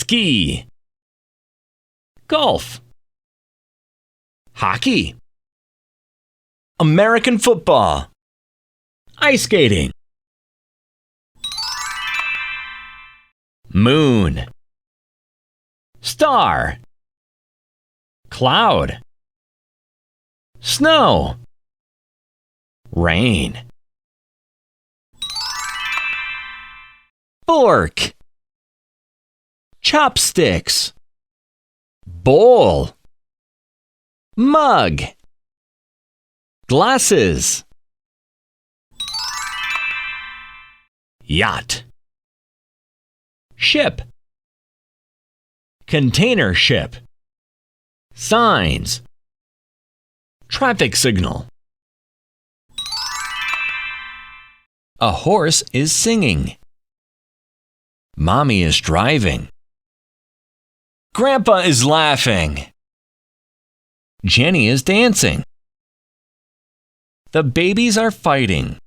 ski, golf, hockey, American football, ice skating, moon, star, cloud, snow, rain, fork, chopsticks, bowl, mug, glasses, yacht, ship, container ship, signs, traffic signal. A horse is singing. Mommy is driving. Grandpa is laughing. Jenny is dancing. The babies are fighting.